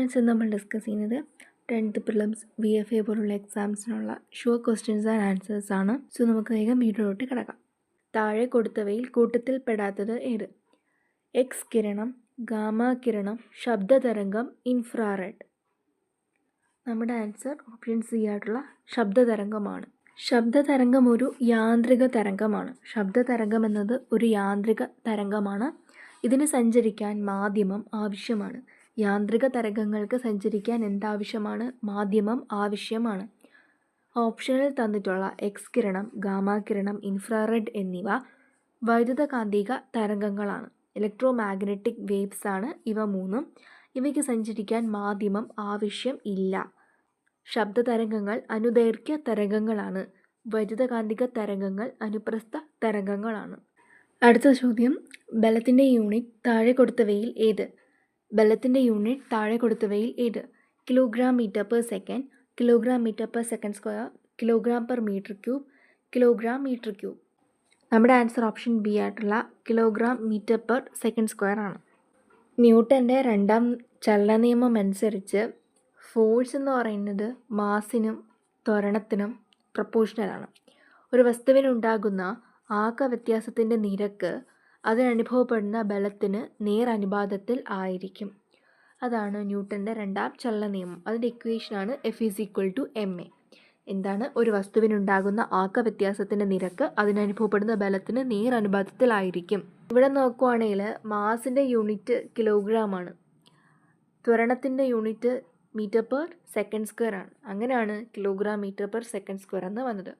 Friends, നമ്മൾ discuss ചെയ്യുന്നത് 10th prelims VFA പോലുള്ള എക്സാംസിനുള്ള ഷുവർ ക്വസ്റ്റ്യൻസ് ആൻഡ് ആൻസേഴ്സ് ആണ്. സോ നമുക്ക് വേഗം വീഡിയോയിലോട്ട് കിടക്കാം. താഴെ കൊടുത്തവയിൽ കൂട്ടത്തിൽ പെടാത്തത് ഏത്? എക്സ് കിരണം, ഗാമ കിരണം, ശബ്ദതരംഗം, ഇൻഫ്രാറെഡ്. നമ്മുടെ ആൻസർ ഓപ്ഷൻ സി ആയിട്ടുള്ള ശബ്ദതരംഗമാണ്. ശബ്ദതരംഗം ഒരു യാന്ത്രിക തരംഗമാണ്. ശബ്ദതരംഗം എന്നത് ഒരു യാന്ത്രിക തരംഗമാണ്. ഇതിന് സഞ്ചരിക്കാൻ മാധ്യമം ആവശ്യമാണ്. യാന്ത്രിക തരംഗങ്ങൾക്ക് സഞ്ചരിക്കാൻ എന്താവശ്യമാണ്? മാധ്യമം ആവശ്യമാണ്. ഓപ്ഷനിൽ തന്നിട്ടുള്ള എക്സ് കിരണം, ഗാമ കിരണം, ഇൻഫ്രാറെഡ് എന്നിവ വൈദ്യുതകാന്തിക തരംഗങ്ങളാണ്. ഇലക്ട്രോ മാഗ്നറ്റിക് വേവ്സ് ആണ് ഇവ മൂന്നും. ഇവയ്ക്ക് സഞ്ചരിക്കാൻ മാധ്യമം ആവശ്യം ഇല്ല. ശബ്ദതരംഗങ്ങൾ അനുദൈർഘ്യ തരംഗങ്ങളാണ്. വൈദ്യുതകാന്തിക തരംഗങ്ങൾ അനുപ്രസ്ഥ തരംഗങ്ങളാണ്. അടുത്ത ചോദ്യം, ബലത്തിൻ്റെ യൂണിറ്റ് താഴെ കൊടുത്തവയിൽ ഏത്? ബലത്തിൻ്റെ യൂണിറ്റ് താഴെ കൊടുത്തവയിൽ ഏത്? Kilogram metre per second, kilogram metre per second square, kilogram per metre cube, kilogram metre cube. നമ്മുടെ ആൻസർ ഓപ്ഷൻ ബി ആയിട്ടുള്ള kilogram metre per second square ആണ്. ന്യൂട്ടൻ്റെ രണ്ടാം ചലന നിയമം അനുസരിച്ച് ഫോഴ്സ് എന്ന് പറയുന്നത് മാസിനും ത്വരണത്തിനും പ്രപ്പോർഷണലാണ്. ഒരു വസ്തുവിനുണ്ടാകുന്ന ആക വ്യത്യാസത്തിൻ്റെ നിരക്ക് അതിനനുഭവപ്പെടുന്ന ബലത്തിന് നേരനുപാതത്തിൽ ആയിരിക്കും. അതാണ് ന്യൂട്ടൻ്റെ രണ്ടാം ചലന നിയമം. അതിൻ്റെ ഇക്വേഷനാണ് F=ma. എന്താണ്? ഒരു വസ്തുവിനുണ്ടാകുന്ന ആക വ്യത്യാസത്തിൻ്റെ നിരക്ക് അതിനനുഭവപ്പെടുന്ന ബലത്തിന് നേരനുപാതത്തിലായിരിക്കും. ഇവിടെ നോക്കുവാണെങ്കിൽ മാസിൻ്റെ യൂണിറ്റ് കിലോഗ്രാം ആണ്, ത്വരണത്തിൻ്റെ unit metre per second square ആണ്. അങ്ങനെയാണ് kilogram metre per second square എന്ന് വന്നത്.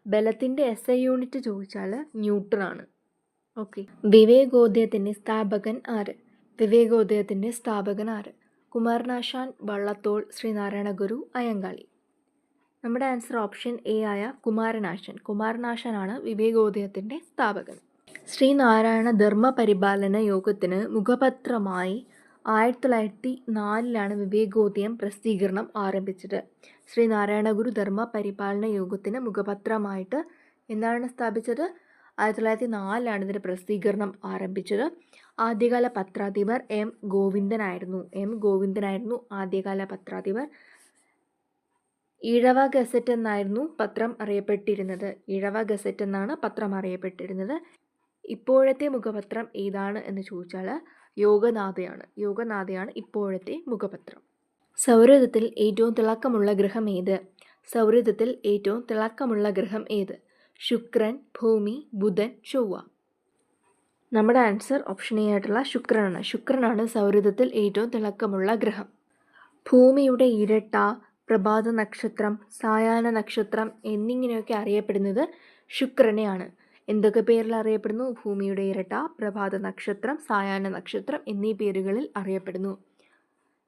ബലത്തിൻ്റെ SI യൂണിറ്റ് ചോദിച്ചാൽ ന്യൂട്ടൺ ആണ്. ഓക്കെ. വിവേകോദയത്തിൻ്റെ സ്ഥാപകൻ ആര്? വിവേകോദയത്തിൻ്റെ സ്ഥാപകൻ ആര്? കുമാരനാശാൻ, വള്ളത്തോൾ, ശ്രീനാരായണ ഗുരു, അയ്യങ്കാളി. നമ്മുടെ ആൻസർ ഓപ്ഷൻ എ ആയ കുമാരനാശാൻ. കുമാരനാശാനാണ് വിവേകോദയത്തിൻ്റെ സ്ഥാപകൻ. ശ്രീനാരായണ ധർമ്മ പരിപാലന യോഗത്തിന് മുഖപത്രമായി 1904 വിവേകോദയം പ്രസിദ്ധീകരണം ആരംഭിച്ചത്. ശ്രീനാരായണ ഗുരു ധർമ്മ പരിപാലന യോഗത്തിന് മുഖപത്രമായിട്ട് എന്താണ് സ്ഥാപിച്ചത്? 1904 ഇതിൻ്റെ പ്രസിദ്ധീകരണം ആരംഭിച്ചത്. ആദ്യകാല പത്രാധിപർ M. ഗോവിന്ദനായിരുന്നു ആദ്യകാല പത്രാധിപർ. ഈഴവ ഗസറ്റ് എന്നായിരുന്നു പത്രം അറിയപ്പെട്ടിരുന്നത്. ഈഴവ ഗസറ്റ് എന്നാണ് പത്രം അറിയപ്പെട്ടിരുന്നത്. ഇപ്പോഴത്തെ മുഖപത്രം ഏതാണ് എന്ന് ചോദിച്ചാൽ യോഗനാഥയാണ്. യോഗനാഥയാണ് ഇപ്പോഴത്തെ മുഖപത്രം. സൗരയൂഥത്തിൽ ഏറ്റവും തിളക്കമുള്ള ഗ്രഹം ഏത്? സൗരയൂഥത്തിൽ ഏറ്റവും തിളക്കമുള്ള ഗ്രഹം ഏത്? ശുക്രൻ, ഭൂമി, ബുധൻ, ചൊവ്വ. നമ്മുടെ ആൻസർ ഓപ്ഷൻ എ ആയിട്ടുള്ള ശുക്രനാണ്. ശുക്രനാണ് സൗരയൂഥത്തിൽ ഏറ്റവും തിളക്കമുള്ള ഗ്രഹം. ഭൂമിയുടെ ഇരട്ട, പ്രഭാത നക്ഷത്രം, സായാഹ്ന നക്ഷത്രം എന്നിങ്ങനെയൊക്കെ അറിയപ്പെടുന്നത് ശുക്രനെയാണ്. എന്തൊക്കെ പേരിൽ അറിയപ്പെടുന്നു? ഭൂമിയുടെ ഇരട്ട, പ്രഭാത നക്ഷത്രം, സായാഹ്ന നക്ഷത്രം എന്നീ പേരുകളിൽ അറിയപ്പെടുന്നു.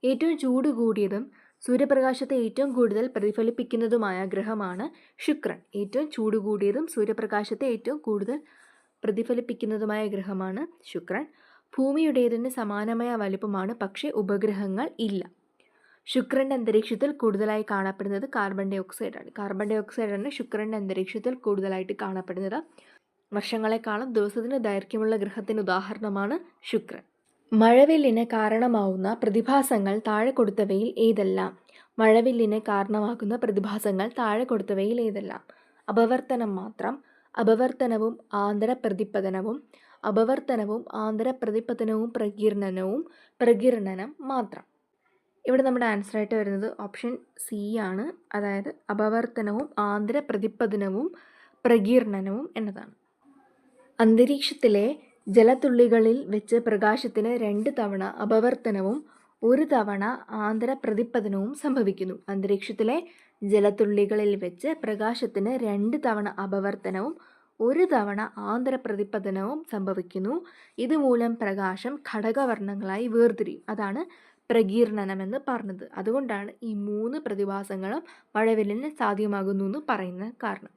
ഏറ്റവും ചൂട് കൂടിയതും സൂര്യപ്രകാശത്തെ ഏറ്റവും കൂടുതൽ പ്രതിഫലിപ്പിക്കുന്നതുമായ ഗ്രഹമാണ് ശുക്രൻ. ഏറ്റവും ചൂട് കൂടിയതും സൂര്യപ്രകാശത്തെ ഏറ്റവും കൂടുതൽ പ്രതിഫലിപ്പിക്കുന്നതുമായ ഗ്രഹമാണ് ശുക്രൻ. ഭൂമിയുടേതിന് സമാനമായ വലുപ്പമാണ്, പക്ഷേ ഉപഗ്രഹങ്ങൾ ഇല്ല. ശുക്രൻ്റെ അന്തരീക്ഷത്തിൽ കൂടുതലായി കാണപ്പെടുന്നത് കാർബൺ ഡൈ ഓക്സൈഡാണ്. കാർബൺ ഡൈ ഓക്സൈഡാണ് ശുക്രൻ്റെ അന്തരീക്ഷത്തിൽ കൂടുതലായിട്ട് കാണപ്പെടുന്നത്. വർഷങ്ങളെക്കാളും ദിവസത്തിന് ദൈർഘ്യമുള്ള ഗ്രഹത്തിന് ഉദാഹരണമാണ് ശുക്രൻ. മഴവില്ലിന് കാരണമാവുന്ന പ്രതിഭാസങ്ങൾ താഴെ കൊടുത്തവയിൽ ഏതെല്ലാം? മഴവില്ലിന് കാരണമാകുന്ന പ്രതിഭാസങ്ങൾ താഴെ കൊടുത്തവയിൽ ഏതെല്ലാം? അപവർത്തനം മാത്രം, അപവർത്തനവും ആന്തരപ്രതിപതനവും, അപവർത്തനവും ആന്തരപ്രതിപതനവും, പ്രകീർണനം മാത്രം. ഇവിടെ നമ്മുടെ ആൻസറായിട്ട് വരുന്നത് ഓപ്ഷൻ സി ആണ്. അതായത് അപവർത്തനവും ആന്തരപ്രതിപതനവും പ്രകീർണനവും എന്നതാണ്. അന്തരീക്ഷത്തിലെ ജലത്തുള്ളികളിൽ വെച്ച് പ്രകാശത്തിന് 2 തവണ അപവർത്തനവും 1 തവണ ആന്തരപ്രതിപതനവും സംഭവിക്കുന്നു. അന്തരീക്ഷത്തിലെ ജലത്തുള്ളികളിൽ വെച്ച് പ്രകാശത്തിന് 2 തവണ അപവർത്തനവും 1 തവണ ആന്തരപ്രതിപതനവും സംഭവിക്കുന്നു. ഇതുമൂലം പ്രകാശം ഘടകവർണ്ണങ്ങളായി വേർതിരിയും. അതാണ് പ്രകീർണനമെന്ന് പറഞ്ഞത്. അതുകൊണ്ടാണ് ഈ 3 പ്രതിഭാസങ്ങളും മഴവില്ലിന് സാധ്യമാകുന്നു എന്ന് പറയുന്ന കാരണം.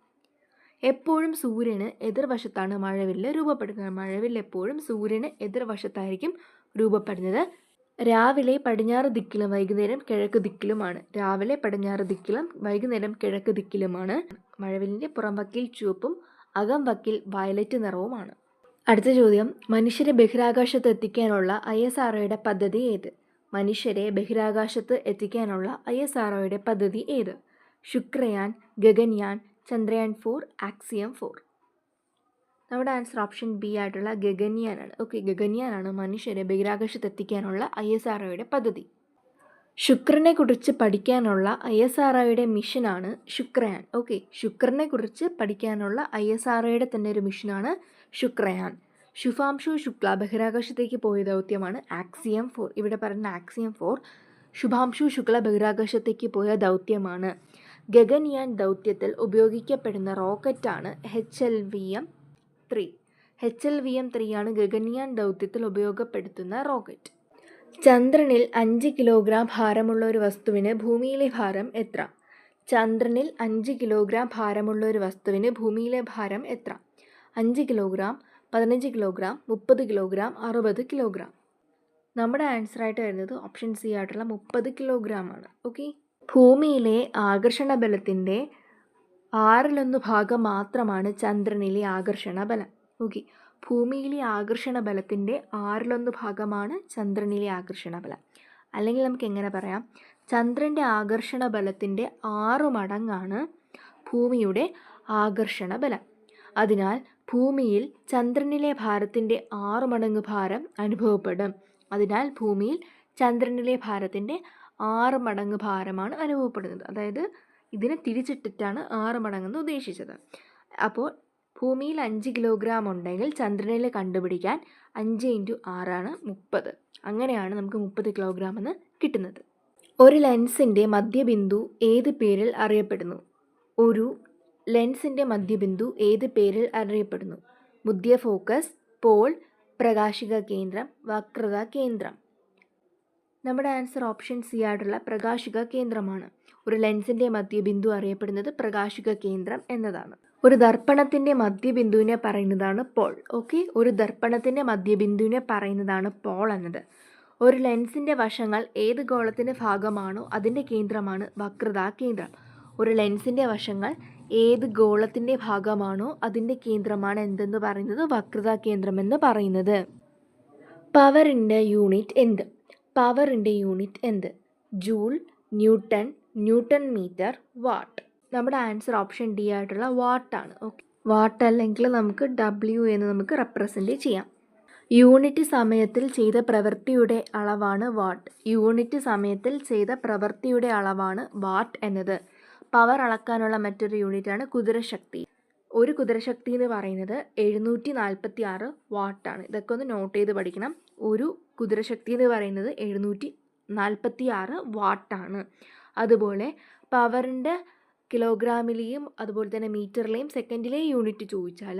എപ്പോഴും സൂര്യന് എതിർവശത്താണ് മഴവില്ല് രൂപപ്പെടുന്നത്. മഴവില്ല് എപ്പോഴും സൂര്യന് എതിർവശത്തായിരിക്കും രൂപപ്പെടുന്നത്. രാവിലെ പടിഞ്ഞാറ് ദിക്കിലും വൈകുന്നേരം കിഴക്ക് ദിക്കിലുമാണ്. രാവിലെ പടിഞ്ഞാറ് ദിക്കിലും വൈകുന്നേരം കിഴക്ക് ദിക്കിലുമാണ്. മഴവില്ലിൻ്റെ പുറംവക്കിൽ ചുവപ്പും അകം വക്കിൽ വയലറ്റ് നിറവുമാണ്. അടുത്ത ചോദ്യം, മനുഷ്യരെ ബഹിരാകാശത്ത് എത്തിക്കാനുള്ള ISROയുടെ പദ്ധതി ഏത്? മനുഷ്യരെ ബഹിരാകാശത്ത് എത്തിക്കാനുള്ള ISROയുടെ പദ്ധതി ഏത്? ശുക്രയാൻ, ഗഗൻയാൻ, ചന്ദ്രയാൻ 4, ആക്സിയം 4. നമ്മുടെ ആൻസർ ഓപ്ഷൻ ബി ആയിട്ടുള്ള ഗഗൻയാനാണ്. ഓക്കെ, ഗഗൻയാനാണ് മനുഷ്യരെ ബഹിരാകാശത്ത് എത്തിക്കാനുള്ള ISROയുടെ പദ്ധതി. ശുക്രനെ കുറിച്ച് പഠിക്കാനുള്ള ISROയുടെ മിഷനാണ് ശുക്രയാൻ. ഓക്കെ, ശുക്രനെ കുറിച്ച് പഠിക്കാനുള്ള ISROയുടെ തന്നെ ഒരു മിഷനാണ് ശുക്രയാൻ. ശുഭാംശു ശുക്ല ബഹിരാകാശത്തേക്ക് പോയ ദൗത്യമാണ് ആക്സിയം 4. ഇവിടെ പറയുന്ന ആക്സിയം 4 ശുഭാംശു ശുക്ല ബഹിരാകാശത്തേക്ക് പോയ ദൗത്യമാണ്. ഗഗൻയാൻ ദൗത്യത്തിൽ ഉപയോഗിക്കപ്പെടുന്ന റോക്കറ്റാണ് HLVM-3. HLVM-3 ആണ് ഗഗൻയാൻ ദൗത്യത്തിൽ ഉപയോഗപ്പെടുത്തുന്ന റോക്കറ്റ്. ചന്ദ്രനിൽ 5 കിലോഗ്രാം ഭാരമുള്ള ഒരു വസ്തുവിന് ഭൂമിയിലെ ഭാരം എത്ര? ചന്ദ്രനിൽ 5 കിലോഗ്രാം ഭാരമുള്ള ഒരു വസ്തുവിന് ഭൂമിയിലെ ഭാരം എത്ര? 5 കിലോഗ്രാം, 15 കിലോഗ്രാം, 30 കിലോഗ്രാം, 60 കിലോഗ്രാം. നമ്മുടെ ആൻസറായിട്ട് വരുന്നത് ഓപ്ഷൻ സി ആയിട്ടുള്ള 30 കിലോഗ്രാം ആണ്. ഓക്കെ, ഭൂമിയിലെ ആകർഷണ ബലത്തിൻ്റെ 1/6 ഭാഗം മാത്രമാണ് ചന്ദ്രനിലെ ആകർഷണ ബലം. ഓക്കെ, ഭൂമിയിലെ ആകർഷണ ബലത്തിൻ്റെ 1/6 ഭാഗമാണ് ചന്ദ്രനിലെ ആകർഷണ ബലം. അല്ലെങ്കിൽ നമുക്ക് എങ്ങനെ പറയാം? ചന്ദ്രൻ്റെ ആകർഷണ ബലത്തിൻ്റെ 6 മടങ്ങാണ് ഭൂമിയുടെ ആകർഷണ ബലം. അതിനാൽ ഭൂമിയിൽ ചന്ദ്രനിലെ ഭാരത്തിൻ്റെ 6 മടങ്ങ് ഭാരം അനുഭവപ്പെടും. അതിനാൽ ഭൂമിയിൽ ചന്ദ്രനിലെ ഭാരത്തിൻ്റെ 6 മടങ്ങ് ഭാരമാണ് അനുഭവപ്പെടുന്നത്. അതായത് ഇതിനെ തിരിച്ചിട്ടിട്ടാണ് 6 മടങ്ങെന്ന് ഉദ്ദേശിച്ചത്. അപ്പോൾ ഭൂമിയിൽ 5 കിലോഗ്രാം ഉണ്ടെങ്കിൽ ചന്ദ്രനിൽ കണ്ടുപിടിക്കാൻ 5 × 6 ആണ് 30. അങ്ങനെയാണ് നമുക്ക് 30 കിലോഗ്രാം എന്ന് കിട്ടുന്നത്. ഒരു ലെൻസിൻ്റെ മധ്യബിന്ദു ഏത് പേരിൽ അറിയപ്പെടുന്നു? ഒരു ലെൻസിൻ്റെ മധ്യബിന്ദു ഏത് പേരിൽ അറിയപ്പെടുന്നു? മുദ്യ ഫോക്കസ്, പോൾ, പ്രകാശിക കേന്ദ്രം, വക്രത കേന്ദ്രം. നമ്മുടെ ആൻസർ ഓപ്ഷൻ സി ആയിട്ടുള്ള പ്രകാശിക കേന്ദ്രമാണ്. ഒരു ലെൻസിൻ്റെ മധ്യബിന്ദു അറിയപ്പെടുന്നത് പ്രകാശിക കേന്ദ്രം എന്നതാണ്. ഒരു ദർപ്പണത്തിൻ്റെ മധ്യബിന്ദുവിനെ പറയുന്നതാണ് പോൾ. ഓക്കെ, ഒരു ദർപ്പണത്തിൻ്റെ മധ്യബിന്ദുവിനെ പറയുന്നതാണ് പോൾ എന്നത്. ഒരു ലെൻസിൻ്റെ വശങ്ങൾ ഏത് ഗോളത്തിൻ്റെ ഭാഗമാണോ അതിൻ്റെ കേന്ദ്രമാണ് വക്രതാ കേന്ദ്രം. ഒരു ലെൻസിൻ്റെ വശങ്ങൾ ഏത് ഗോളത്തിൻ്റെ ഭാഗമാണോ അതിൻ്റെ കേന്ദ്രമാണ് എന്തെന്ന് പറയുന്നത്? വക്രതാ കേന്ദ്രം എന്ന് പറയുന്നത്. പവറിൻ്റെ യൂണിറ്റ് എന്ത്? പവറിൻ്റെ യൂണിറ്റ് എന്ത്? Joule, newton, newton metre, watt. നമ്മുടെ ആൻസർ ഓപ്ഷൻ ഡി ആയിട്ടുള്ള വാട്ടാണ്. ഓക്കെ, വാട്ട് അല്ലെങ്കിൽ നമുക്ക് W എന്ന് നമുക്ക് റെപ്രസെൻറ്റ് ചെയ്യാം. യൂണിറ്റ് സമയത്തിൽ ചെയ്ത പ്രവൃത്തിയുടെ അളവാണ് വാട്ട്. യൂണിറ്റ് സമയത്തിൽ ചെയ്ത പ്രവൃത്തിയുടെ അളവാണ് വാട്ട് എന്നത്. പവർ അളക്കാനുള്ള മറ്റൊരു യൂണിറ്റാണ് കുതിരശക്തി. ഒരു കുതിരശക്തി എന്ന് പറയുന്നത് 746 വാട്ടാണ്. ഇതൊക്കെ ഒന്ന് നോട്ട് ചെയ്ത് പഠിക്കണം. ഒരു കുതിരശക്തി എന്ന് പറയുന്നത് 746 വാട്ടാണ്. അതുപോലെ പവറിൻ്റെ കിലോഗ്രാമിലെയും അതുപോലെ തന്നെ മീറ്ററിലെയും സെക്കൻഡിലെയും യൂണിറ്റ് ചോദിച്ചാൽ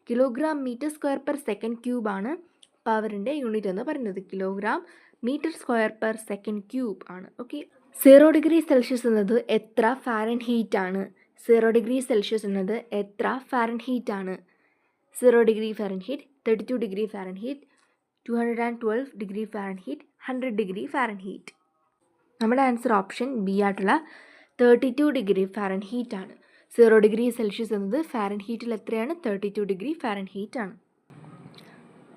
kilogram metre square per second cube ആണ് പവറിൻ്റെ യൂണിറ്റ് എന്ന് പറയുന്നത്. Kilogram metre square per second cube ആണ്. ഓക്കെ, 0 ഡിഗ്രി സെൽഷ്യസ് എന്നത് എത്ര ഫാരൻഹീറ്റ് ആണ്? 0 ഡിഗ്രി സെൽഷ്യസ് എന്നത് എത്ര ഫാരൻഹീറ്റ് ആണ്? 0 degree Fahrenheit, 32 degree Fahrenheit, 212 degree Fahrenheit, 100 degree Fahrenheit. നമ്മുടെ ആൻസർ ഓപ്ഷൻ ബി ആയിട്ടുള്ള 32 ഡിഗ്രി ഫാരൻഹീറ്റ് ആണ്. 0 ഡിഗ്രി സെൽഷ്യസ് എന്നത് ഫാരൻഹീറ്റിൽ എത്രയാണ്? 32 ഡിഗ്രി ഫാരൻഹീറ്റ് ആണ്.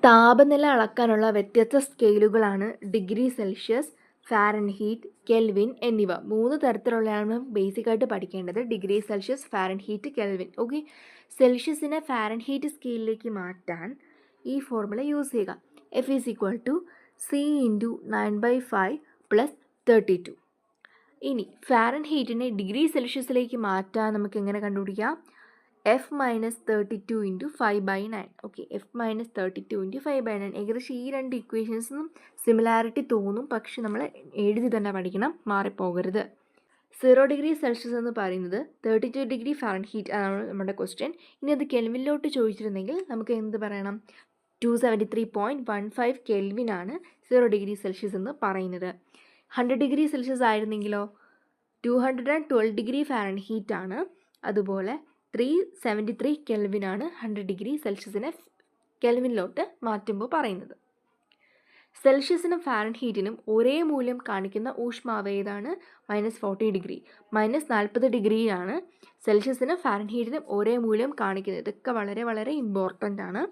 താപനില അളക്കാനുള്ള വ്യത്യസ്ത സ്കെയിലുകളാണ് ഡിഗ്രി സെൽഷ്യസ്, ഫാരൻഹീറ്റ്, കെൽവിൻ എന്നിവ. 3 തരത്തിലുള്ളതാണ് ബേസിക്കായിട്ട് പഠിക്കേണ്ടത്: degree Celsius, Fahrenheit, Kelvin. Okay, സെൽഷ്യസിനെ ഫാരൻഹീറ്റ് സ്കെയിലിലേക്ക് മാറ്റാൻ ഈ ഫോർമുല യൂസ് ചെയ്യുക. F = C × 9/5 + 32. ഇനി ഫാരൻഹീറ്റിനെ ഡിഗ്രി സെൽഷ്യസിലേക്ക് മാറ്റാൻ നമുക്ക് എങ്ങനെ കണ്ടുപിടിക്കാം? F - 32 × 5/9. Okay, F - 32 × 5/9. ഏകദേശം ഈ രണ്ട് ഇക്വേഷൻസിനും സിമിലാരിറ്റി തോന്നും, പക്ഷെ നമ്മൾ എഴുതി തന്നെ പഠിക്കണം, മാറിപ്പോകരുത്. 0 ഡിഗ്രി സെൽഷ്യസ് എന്ന് പറയുന്നത് 32 ഡിഗ്രി ഫാരൻഹീറ്റ് ആണ് നമ്മുടെ ക്വസ്റ്റ്യൻ. ഇനി അത് കെൽവിനിലോട്ട് ചോദിച്ചിരുന്നെങ്കിൽ നമുക്ക് എന്ത് പറയണം? 273.15 കെൽവിൻ ആണ് 0 ഡിഗ്രി സെൽഷ്യസ് എന്ന് പറയുന്നത്. 100 ഡിഗ്രി സെൽഷ്യസ് ആയിരുന്നെങ്കിലോ 212 ഡിഗ്രി ഫാരൻഹീറ്റ് ആണ്. അതുപോലെ 373 കെൽവിൻ ആണ് 100 ഡിഗ്രി സെൽഷ്യസിനെ കെൽവിനിലോട്ട് മാറ്റുമ്പോൾ പറയുന്നത്. സെൽഷ്യസിനും ഫാരൻഹീറ്റിനും ഒരേ മൂല്യം കാണിക്കുന്ന ഊഷ്മാവ് ഏതാണ്? -40 ഡിഗ്രി. -40 ഡിഗ്രിയാണ് സെൽഷ്യസിനും ഫാരൻഹീറ്റിനും ഒരേ മൂല്യം കാണിക്കുന്നത്. ഇതൊക്കെ വളരെ വളരെ ഇമ്പോർട്ടൻ്റ് ആണ്.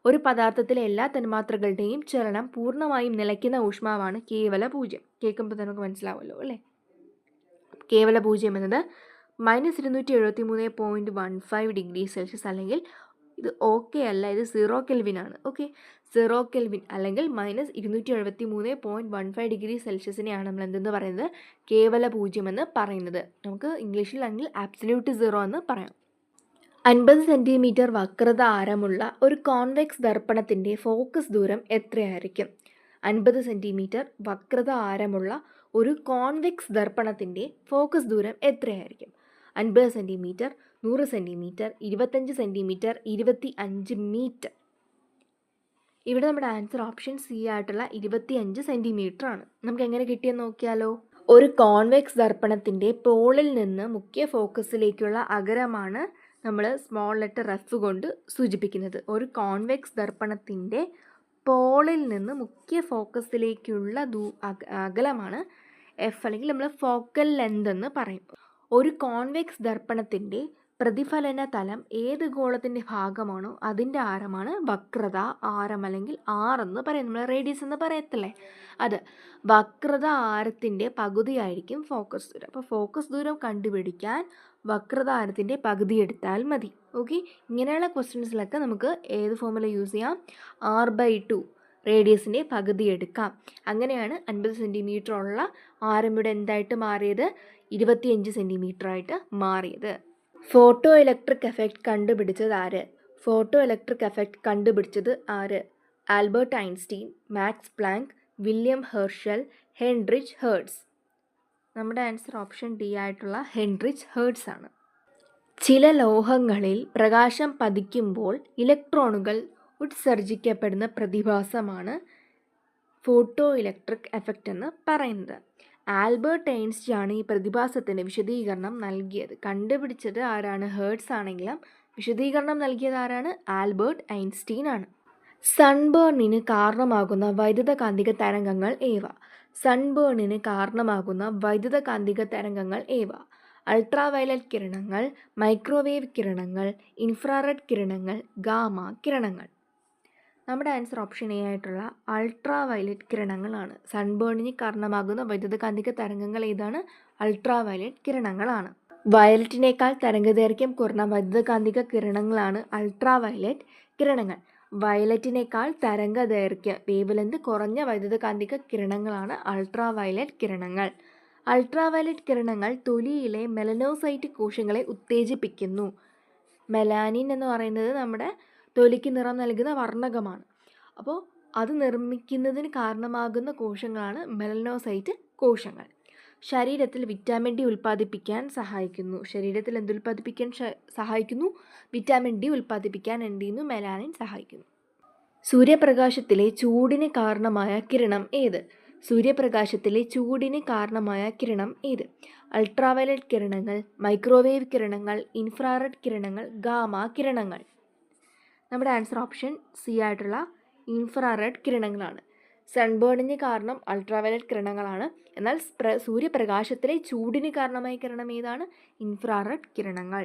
ഒരു പദാർത്ഥത്തിലെ എല്ലാ തന്മാത്രകളുടെയും ചലനം പൂർണ്ണമായും നിലയ്ക്കുന്ന ഊഷ്മാവാണ് കേവല പൂജ്യം. കേൾക്കുമ്പോൾ നമുക്ക് മനസ്സിലാവുമല്ലോ അല്ലേ. കേവല പൂജ്യം എന്നത് -273.15 ഡിഗ്രി സെൽഷ്യസ്, അല്ലെങ്കിൽ ഇത് ഓക്കെ അല്ല, ഇത് 0 കെൽവിൻ ആണ്. ഓക്കെ, 0 കെൽവിൻ അല്ലെങ്കിൽ -273.15 ഡിഗ്രി സെൽഷ്യസിനെയാണ് നമ്മൾ എന്തെന്ന് പറയുന്നത്, കേവല പൂജ്യം എന്ന് പറയുന്നത്. നമുക്ക് ഇംഗ്ലീഷിലാണെങ്കിൽ ആബ്സല്യൂട്ട് സീറോ എന്ന് പറയാം. 50 സെൻറ്റിമീറ്റർ വക്രത ആരമുള്ള ഒരു കോൺവെക്സ് ദർപ്പണത്തിൻ്റെ ഫോക്കസ് ദൂരം എത്രയായിരിക്കും? 50 സെൻറ്റിമീറ്റർ വക്രത ആരമുള്ള ഒരു കോൺവെക്സ് ദർപ്പണത്തിൻ്റെ ഫോക്കസ് ദൂരം എത്രയായിരിക്കും? 50 സെൻറ്റിമീറ്റർ, 100 സെൻറ്റിമീറ്റർ, 25 സെൻറ്റിമീറ്റർ, 25 മീറ്റർ. ഇവിടെ നമ്മുടെ ആൻസർ ഓപ്ഷൻ സി ആയിട്ടുള്ള 25 സെൻറ്റിമീറ്റർ ആണ്. നമുക്ക് എങ്ങനെ കിട്ടിയെന്ന് നോക്കിയാലോ. ഒരു കോൺവെക്സ് ദർപ്പണത്തിൻ്റെ പോളിൽ നിന്ന് മുഖ്യ ഫോക്കസിലേക്കുള്ള അകലമാണ് നമ്മൾ സ്മോൾ ലെറ്റർ എഫ് കൊണ്ട് സൂചിപ്പിക്കുന്നത്. ഒരു കോൺവെക്സ് ദർപ്പണത്തിൻ്റെ പോളിൽ നിന്ന് മുഖ്യ ഫോക്കസിലേക്കുള്ള അകലമാണ് എഫ്, അല്ലെങ്കിൽ നമ്മൾ ഫോക്കൽ ലെന്ത് എന്ന് പറയും. ഒരു കോൺവെക്സ് ദർപ്പണത്തിൻ്റെ പ്രതിഫലന തലം ഏത് ഗോളത്തിൻ്റെ ഭാഗമാണോ അതിൻ്റെ ആരമാണ് വക്രത ആരം, അല്ലെങ്കിൽ ആർ എന്ന് പറയും. നമ്മൾ റേഡിയസ് എന്ന് പറയത്തില്ലേ, അത്. വക്രത ആരത്തിൻ്റെ പകുതിയായിരിക്കും ഫോക്കസ് ദൂരം. അപ്പോൾ ഫോക്കസ് ദൂരം കണ്ടുപിടിക്കാൻ വക്രത ആരത്തിൻ്റെ പകുതി എടുത്താൽ മതി. ഓക്കെ, ഇങ്ങനെയുള്ള ക്വസ്റ്റ്യൻസിലൊക്കെ നമുക്ക് ഏത് ഫോർമുല യൂസ് ചെയ്യാം? r/2 റേഡിയസിൻ്റെ പകുതി എടുക്കാം. അങ്ങനെയാണ് 50 സെൻറ്റിമീറ്റർ ഉള്ള ആരം ഇവിടെ എന്തായിട്ട് മാറിയത്? 25 സെൻറ്റിമീറ്റർ ആയിട്ട് മാറിയത്. ഫോട്ടോ ഇലക്ട്രിക് എഫക്റ്റ് കണ്ടുപിടിച്ചത് ആര്? ഫോട്ടോ ഇലക്ട്രിക് എഫക്റ്റ് കണ്ടുപിടിച്ചത് ആര്? Albert Einstein, Max Planck, William Herschel, Heinrich Hertz. നമ്മുടെ ആൻസർ ഓപ്ഷൻ ഡി ആയിട്ടുള്ള ഹെൻറിച്ച് ഹെർട്സ് ആണ്. ചില ലോഹങ്ങളിൽ പ്രകാശം പതിക്കുമ്പോൾ ഇലക്ട്രോണുകൾ ഉത്സർജിക്കപ്പെടുന്ന പ്രതിഭാസമാണ് ഫോട്ടോ ഇലക്ട്രിക് എഫക്റ്റ് എന്ന് പറയുന്നത്. ആൽബർട്ട് ഐൻസ്റ്റീൻ ആണ് ഈ പ്രതിഭാസത്തിന് വിശദീകരണം നൽകിയത്. കണ്ടുപിടിച്ചത് ആരാണ്? ഹെർട്സ് ആണെങ്കിലും വിശദീകരണം നൽകിയത് ആരാണ്? ആൽബർട്ട് ഐൻസ്റ്റീൻ ആണ്. സൺബേണിന് കാരണമാകുന്ന വൈദ്യുതകാന്തിക തരംഗങ്ങൾ ഏവ? സൺബേണിന് കാരണമാകുന്ന വൈദ്യുതകാന്തിക തരംഗങ്ങൾ ഏവ? അൾട്രാവയലറ്റ് കിരണങ്ങൾ, മൈക്രോവേവ് കിരണങ്ങൾ, ഇൻഫ്രാറെഡ് കിരണങ്ങൾ, ഗാമ കിരണങ്ങൾ. നമ്മുടെ ആൻസർ ഓപ്ഷൻ എ ആയിട്ടുള്ള അൾട്രാവയലറ്റ് കിരണങ്ങളാണ്. സൺബേണിന് കാരണമാകുന്ന വൈദ്യുതകാന്തിക തരംഗങ്ങൾ ഏതാണ്? അൾട്രാവയലറ്റ് കിരണങ്ങളാണ്. വയലറ്റിനേക്കാൾ തരംഗദൈർഘ്യം കുറഞ്ഞ വൈദ്യുതകാന്തിക കിരണങ്ങളാണ് അൾട്രാവയലറ്റ് കിരണങ്ങൾ. വയലറ്റിനേക്കാൾ തരംഗദൈർഘ്യം വേവ്ലെന്ത് കുറഞ്ഞ വൈദ്യുതകാന്തിക കിരണങ്ങളാണ് അൾട്രാവയലറ്റ് കിരണങ്ങൾ. അൾട്രാവയലറ്റ് കിരണങ്ങൾ തൊലിയിലെ മെലനോസൈറ്റ് കോശങ്ങളെ ഉത്തേജിപ്പിക്കുന്നു. മെലാനിൻ എന്ന് പറയുന്നത് നമ്മുടെ തൊലിക്ക് നിറം നൽകുന്ന വർണ്ണകമാണ്. അപ്പോൾ അത് നിർമ്മിക്കുന്നതിന് കാരണമാകുന്ന കോശങ്ങളാണ് മെലനോസൈറ്റ് കോശങ്ങൾ. ശരീരത്തിൽ വിറ്റാമിൻ ഡി ഉൽപ്പാദിപ്പിക്കാൻ സഹായിക്കുന്നു. ശരീരത്തിൽ എന്തുൽപ്പാദിപ്പിക്കാൻ സഹായിക്കുന്നു? വിറ്റാമിൻ ഡി ഉൽപ്പാദിപ്പിക്കാൻ എന്ത് ചെയ്യുന്നു? മെലാനിൻ സഹായിക്കുന്നു. സൂര്യപ്രകാശത്തിലെ ചൂടിന് കാരണമായ കിരണം ഏത്? സൂര്യപ്രകാശത്തിലെ ചൂടിന് കാരണമായ കിരണം ഏത്? അൾട്രാവയലറ്റ് കിരണങ്ങൾ, മൈക്രോവേവ് കിരണങ്ങൾ, ഇൻഫ്രാറെഡ് കിരണങ്ങൾ, ഗാമ കിരണങ്ങൾ. നമ്മുടെ ആൻസർ ഓപ്ഷൻ സി ആയിട്ടുള്ള ഇൻഫ്രാറെഡ് കിരണങ്ങളാണ്. സൺബേണിന് കാരണം അൾട്രാവയലറ്റ് കിരണങ്ങളാണ്. എന്നാൽ സൂര്യപ്രകാശത്തിലെ ചൂടിന് കാരണമായ കിരണം ഏതാണ്? ഇൻഫ്രാറെഡ് കിരണങ്ങൾ.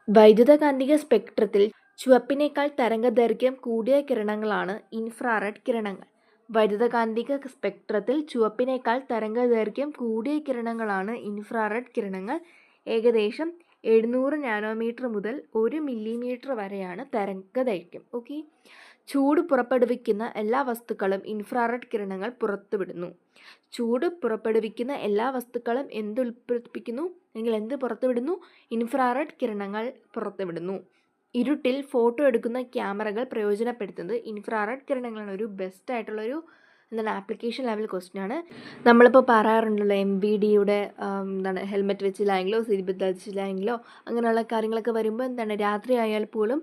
വൈദ്യുതകാന്തിക സ്പെക്ട്രത്തിൽ ചുവപ്പിനേക്കാൾ തരംഗദൈർഘ്യം കൂടിയ കിരണങ്ങളാണ് ഇൻഫ്രാറെഡ് കിരണങ്ങൾ. വൈദ്യുതകാന്തിക സ്പെക്ട്രത്തിൽ ചുവപ്പിനേക്കാൾ തരംഗദൈർഘ്യം കൂടിയ കിരണങ്ങളാണ് ഇൻഫ്രാറെഡ് കിരണങ്ങൾ. ഏകദേശം 700 നാനോമീറ്റർ മുതൽ 1 മില്ലിമീറ്റർ വരെയാണ് തരംഗദൈർഘ്യം. ഓക്കെ, ചൂട് പുറപ്പെടുവിക്കുന്ന എല്ലാ വസ്തുക്കളും ഇൻഫ്രാറെഡ് കിരണങ്ങൾ പുറത്തുവിടുന്നു. ചൂട് പുറപ്പെടുവിക്കുന്ന എല്ലാ വസ്തുക്കളും എന്ത് ഉൽപ്പാദിപ്പിക്കുന്നു അല്ലെങ്കിൽ എന്ത് പുറത്തുവിടുന്നു? ഇൻഫ്രാറെഡ് കിരണങ്ങൾ പുറത്തുവിടുന്നു. ഇരുട്ടിൽ ഫോട്ടോ എടുക്കുന്ന ക്യാമറകൾ പ്രയോജനപ്പെടുത്തുന്നത് ഇൻഫ്രാറെഡ് കിരണങ്ങളാണ്. ഒരു ബെസ്റ്റ് ആയിട്ടുള്ളൊരു ആപ്ലിക്കേഷൻ ലെവൽ ക്വസ്റ്റ്യൻ ആണ്. നമ്മളിപ്പോൾ പറയാറുണ്ടല്ലോ MVDയുടെ ഹെൽമെറ്റ് വെച്ചില്ലെങ്കിലോ സീറ്റ് ബെൽറ്റ് ധരിച്ചില്ലെങ്കിലോ അങ്ങനെയുള്ള കാര്യങ്ങളൊക്കെ വരുമ്പോൾ രാത്രി ആയാൽ പോലും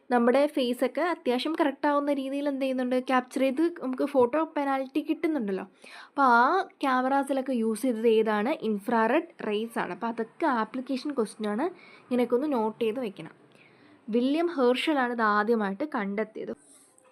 നമ്മുടെ ഫേസൊക്കെ അത്യാവശ്യം കറക്റ്റാവുന്ന രീതിയിൽ എന്ത് ചെയ്യുന്നുണ്ട്? ക്യാപ്ചർ ചെയ്ത് നമുക്ക് ഫോട്ടോ പെനാൽറ്റി കിട്ടുന്നുണ്ടല്ലോ. അപ്പോൾ ആ ക്യാമറാസിലൊക്കെ യൂസ് ചെയ്തത് ഏതാണ്? ഇൻഫ്രാറെഡ് റേസ് ആണ്. അപ്പോൾ അതൊക്കെ ആപ്ലിക്കേഷൻ ക്വസ്റ്റ്യൻ ആണ്. ഇങ്ങനെയൊക്കെ ഒന്ന് നോട്ട് ചെയ്ത് വെക്കണം. വില്യം ഹെർഷലാണ് ഇത് ആദ്യമായിട്ട് കണ്ടെത്തിയത്.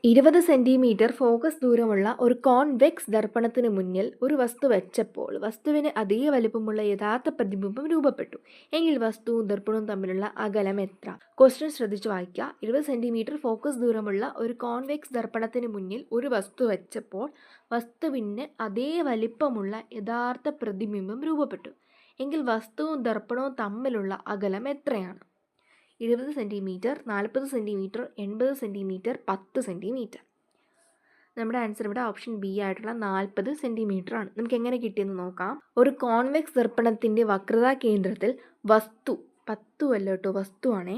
20 സെൻറ്റിമീറ്റർ ഫോക്കസ് ദൂരമുള്ള ഒരു കോൺവെക്സ് ദർപ്പണത്തിന് മുന്നിൽ ഒരു വസ്തു വെച്ചപ്പോൾ വസ്തുവിന് അതേ വലിപ്പമുള്ള യഥാർത്ഥ പ്രതിബിംബം രൂപപ്പെട്ടു എങ്കിൽ വസ്തുവും ദർപ്പണവും തമ്മിലുള്ള അകലം എത്ര? ക്വസ്റ്റ്യൻ ശ്രദ്ധിച്ചു വായിക്കുക. 20 സെൻറ്റിമീറ്റർ ഫോക്കസ് ദൂരമുള്ള ഒരു കോൺവെക്സ് ദർപ്പണത്തിന് മുന്നിൽ ഒരു വസ്തു വെച്ചപ്പോൾ വസ്തുവിന് അതേ വലിപ്പമുള്ള യഥാർത്ഥ പ്രതിബിംബം രൂപപ്പെട്ടു എങ്കിൽ വസ്തുവും ദർപ്പണവും തമ്മിലുള്ള അകലം എത്രയാണ്? 20 സെൻറ്റിമീറ്റർ, 40 സെൻറ്റിമീറ്റർ, 80 സെൻറ്റിമീറ്റർ, 10 സെൻറ്റിമീറ്റർ. നമ്മുടെ ആൻസർ ഇവിടെ ഓപ്ഷൻ ബി ആയിട്ടുള്ള 40 സെൻറ്റിമീറ്റർ ആണ്. നമുക്ക് എങ്ങനെ കിട്ടിയെന്ന് നോക്കാം. ഒരു കോൺവെക്സ് ദർപ്പണത്തിൻ്റെ വക്രതാ കേന്ദ്രത്തിൽ വസ്തു, അല്ല കേട്ടോ, വസ്തുവാണേ,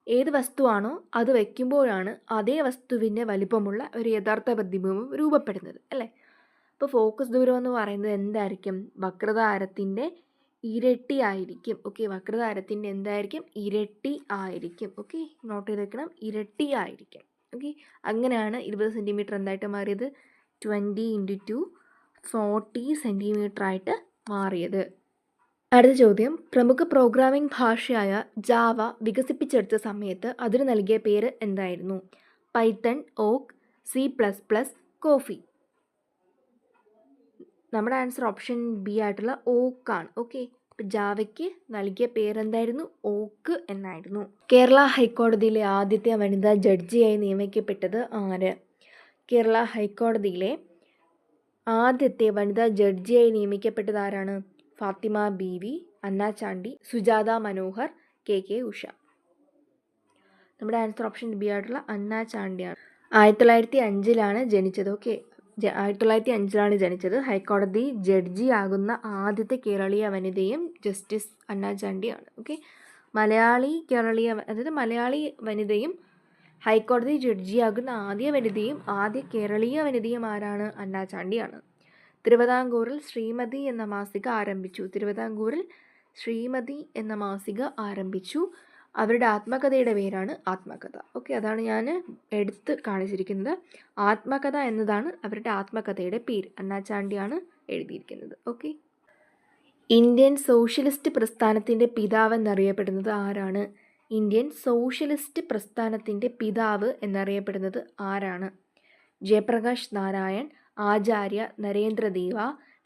ഏത് വസ്തുവാണോ അത് വയ്ക്കുമ്പോഴാണ് അതേ വസ്തുവിൻ്റെ വലിപ്പമുള്ള ഒരു യഥാർത്ഥ പ്രതിബിംബം രൂപപ്പെടുന്നത് അല്ലേ. അപ്പോൾ ഫോക്കസ് ദൂരം എന്ന് പറയുന്നത് എന്തായിരിക്കും? വക്രതാരത്തിൻ്റെ ഇരട്ടി ആയിരിക്കും. ഓക്കെ, വക്രതാരത്തിൻ്റെ എന്തായിരിക്കും? ഇരട്ടി ആയിരിക്കും. ഓക്കെ, നോട്ട് ചെയ്ത് വെക്കണം, ഇരട്ടി ആയിരിക്കും. ഓക്കെ, അങ്ങനെയാണ് 20 സെൻറ്റിമീറ്റർ എന്തായിട്ട് മാറിയത്? 20 × 2 40 സെൻറ്റിമീറ്റർ ആയിട്ട് മാറിയത്. അടുത്ത ചോദ്യം, പ്രമുഖ പ്രോഗ്രാമിംഗ് ഭാഷയായ ജാവ വികസിപ്പിച്ചെടുത്ത സമയത്ത് അതിന് നൽകിയ പേര് എന്തായിരുന്നു? പൈത്തൺ, ഓക്ക്, C++, കോഫി. നമ്മുടെ ആൻസർ ഓപ്ഷൻ ബി ആയിട്ടുള്ള ഓക്കാണ്. ഓക്കെ, അപ്പോൾ ജാവയ്ക്ക് നൽകിയ പേരെന്തായിരുന്നു? ഓക്ക് എന്നായിരുന്നു. കേരള ഹൈക്കോടതിയിലെ ആദ്യത്തെ വനിതാ ജഡ്ജിയായി നിയമിക്കപ്പെട്ടത് ആര്? കേരള ഹൈക്കോടതിയിലെ ആദ്യത്തെ വനിതാ ജഡ്ജിയായി നിയമിക്കപ്പെട്ടത് ആരാണ്? ഫാത്തിമ ബീവി, അന്ന ചാണ്ടി, സുജാത മനോഹർ, കെ ഉഷ. നമ്മുടെ ആൻസർ ഓപ്ഷൻ ബി ആയിട്ടുള്ള അന്ന ചാണ്ടിയാണ്. 1905 ജനിച്ചത്. ഓക്കെ, 1905 ജനിച്ചത്. ഹൈക്കോടതി ജഡ്ജിയാകുന്ന ആദ്യത്തെ കേരളീയ വനിതയും ജസ്റ്റിസ് അന്ന ചാണ്ടിയാണ്. ഓക്കെ, മലയാളി വനിതയും ഹൈക്കോടതി ജഡ്ജിയാകുന്ന ആദ്യ കേരളീയ വനിതയും ആരാണ്? അന്ന ചാണ്ടിയാണ്. തിരുവിതാംകൂറിൽ ശ്രീമതി എന്ന മാസിക ആരംഭിച്ചു. അവരുടെ ആത്മകഥയുടെ പേരാണ് ആത്മകഥ. ഓക്കെ, അതാണ് ഞാൻ എടുത്ത് കാണിച്ചിരിക്കുന്നത്. ആത്മകഥ എന്നതാണ് അവരുടെ ആത്മകഥയുടെ പേര്. അന്ന ചാണ്ടിയാണ് എഴുതിയിരിക്കുന്നത്. ഓക്കെ, ഇന്ത്യൻ സോഷ്യലിസ്റ്റ് പ്രസ്ഥാനത്തിൻ്റെ പിതാവ് എന്നറിയപ്പെടുന്നത് ആരാണ്? ഇന്ത്യൻ സോഷ്യലിസ്റ്റ് പ്രസ്ഥാനത്തിൻ്റെ പിതാവ് എന്നറിയപ്പെടുന്നത് ആരാണ്? ജയപ്രകാശ് നാരായൺ, ആചാര്യ നരേന്ദ്രദേവ,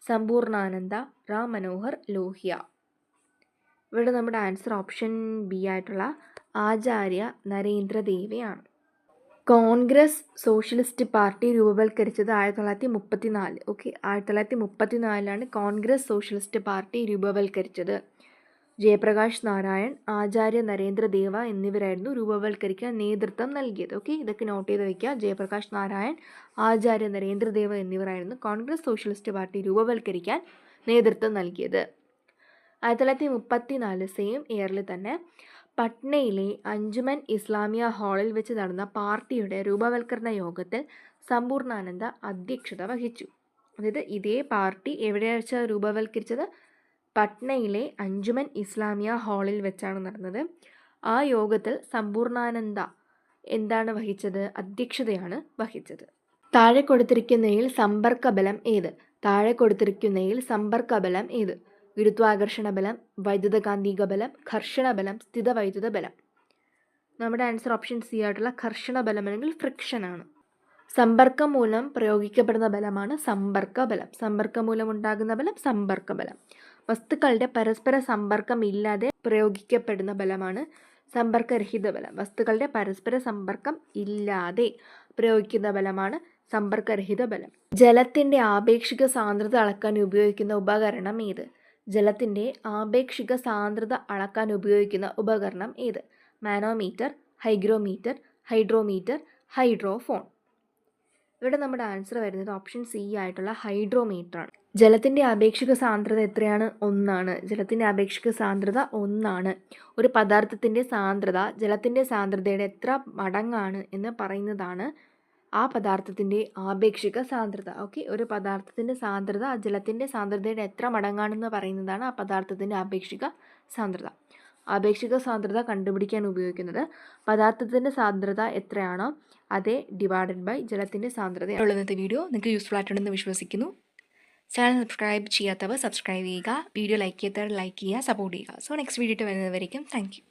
സമ്പൂർണ്ണാനന്ദ, റാം മനോഹർ ലോഹ്യ. ഇവിടെ നമ്മുടെ ആൻസർ ഓപ്ഷൻ ബി ആയിട്ടുള്ള ആചാര്യ നരേന്ദ്രദേവയാണ്. കോൺഗ്രസ് സോഷ്യലിസ്റ്റ് പാർട്ടി രൂപവൽക്കരിച്ചത് 1934. ഓക്കെ, 1934 കോൺഗ്രസ് സോഷ്യലിസ്റ്റ് പാർട്ടി രൂപവൽക്കരിച്ചത്. ജയപ്രകാശ് നാരായൺ, ആചാര്യ നരേന്ദ്രദേവ എന്നിവരായിരുന്നു രൂപവൽക്കരിക്കാൻ നേതൃത്വം നൽകിയത്. ഓക്കെ, ഇതൊക്കെ നോട്ട് ചെയ്ത് വയ്ക്കുക. ജയപ്രകാശ് നാരായൺ, ആചാര്യ നരേന്ദ്രദേവ എന്നിവരായിരുന്നു കോൺഗ്രസ് സോഷ്യലിസ്റ്റ് പാർട്ടി രൂപവൽക്കരിക്കാൻ നേതൃത്വം നൽകിയത്. 1934 സെയിം ഇയറിൽ തന്നെ പട്നയിലെ അഞ്ജുമൻ ഇസ്ലാമിയ ഹാളിൽ വെച്ച് നടന്ന പാർട്ടിയുടെ രൂപവൽക്കരണ യോഗത്തിൽ സമ്പൂർണ്ണാനന്ദ അധ്യക്ഷത വഹിച്ചു. അതായത് ഇതേ പാർട്ടി എവിടെ വെച്ചാണ് രൂപവൽക്കരിച്ചത്? പട്നയിലെ അഞ്ജുമൻ ഇസ്ലാമിയ ഹാളിൽ വെച്ചാണ് നടന്നത്. ആ യോഗത്തിൽ സമ്പൂർണ്ണാനന്ദ എന്താണ് വഹിച്ചത്? അധ്യക്ഷതയാണ് വഹിച്ചത്. താഴെ കൊടുത്തിരിക്കുന്നതിൽ സമ്പർക്കബലം ഏത്? ഗുരുത്വാകർഷണ ബലം, വൈദ്യുതകാന്തിക ബലം, ഘർഷണ ബലം, സ്ഥിതവൈദ്യുത ബലം. നമ്മുടെ ആൻസർ ഓപ്ഷൻ സി ആയിട്ടുള്ള ഘർഷണ ബലം അല്ലെങ്കിൽ ഫ്രിക്ഷൻ ആണ്. സമ്പർക്കം മൂലം പ്രയോഗിക്കപ്പെടുന്ന ബലമാണ് സമ്പർക്ക ബലം. സമ്പർക്കം മൂലം ഉണ്ടാകുന്ന ബലം സമ്പർക്ക ബലം. വസ്തുക്കളുടെ പരസ്പര സമ്പർക്കം ഇല്ലാതെ പ്രയോഗിക്കപ്പെടുന്ന ബലമാണ് സമ്പർക്കരഹിത ബലം. വസ്തുക്കളുടെ പരസ്പര സമ്പർക്കം ഇല്ലാതെ പ്രയോഗിക്കുന്ന ബലമാണ് സമ്പർക്കരഹിത ബലം. ജലത്തിൻ്റെ ആപേക്ഷിക സാന്ദ്രത അളക്കാൻ ഉപയോഗിക്കുന്ന ഉപകരണം ഏത്? ജലത്തിൻ്റെ ആപേക്ഷിക സാന്ദ്രത അളക്കാൻ ഉപയോഗിക്കുന്ന ഉപകരണം ഏത്? Manometer, hygrometer, hydrometer, hydrophone. ഇവിടെ നമ്മുടെ ആൻസർ വരുന്നത് ഓപ്ഷൻ സി ആയിട്ടുള്ള ഹൈഡ്രോമീറ്റർ ആണ്. ജലത്തിൻ്റെ ആപേക്ഷിക സാന്ദ്രത എത്രയാണ്? 1. ജലത്തിൻ്റെ ആപേക്ഷിക സാന്ദ്രത 1. ഒരു പദാർത്ഥത്തിൻ്റെ സാന്ദ്രത ജലത്തിൻ്റെ സാന്ദ്രതയുടെ എത്ര മടങ്ങാണ് എന്ന് പറയുന്നതാണ് ആ പദാർത്ഥത്തിൻ്റെ ആപേക്ഷിക സാന്ദ്രത. ഓക്കെ, ഒരു പദാർത്ഥത്തിൻ്റെ സാന്ദ്രത ജലത്തിൻ്റെ സാന്ദ്രതയുടെ എത്ര മടങ്ങാണെന്ന് പറയുന്നതാണ് ആ പദാർത്ഥത്തിൻ്റെ ആപേക്ഷിക സാന്ദ്രത. ആപേക്ഷിക സാന്ദ്രത കണ്ടുപിടിക്കാൻ ഉപയോഗിക്കുന്നത് പദാർത്ഥത്തിൻ്റെ സാന്ദ്രത എത്രയാണോ അതേ ഡിവൈഡഡ് ബൈ ജലത്തിൻ്റെ സാന്ദ്രത. ഇന്നത്തെ വീഡിയോ നിങ്ങൾക്ക് യൂസ്ഫുൾ ആയിട്ടുണ്ടെന്ന് വിശ്വസിക്കുന്നു. ചാനൽ സബ്സ്ക്രൈബ് ചെയ്യാത്തവർ സബ്സ്ക്രൈബ് ചെയ്യുക, വീഡിയോ ലൈക്ക് ചെയ്യാത്തവർ ലൈക്ക് ചെയ്യുക, സപ്പോർട്ട് ചെയ്യുക. സോ നെക്സ്റ്റ് വീഡിയോ വരുന്നവരേക്കും താങ്ക് യു.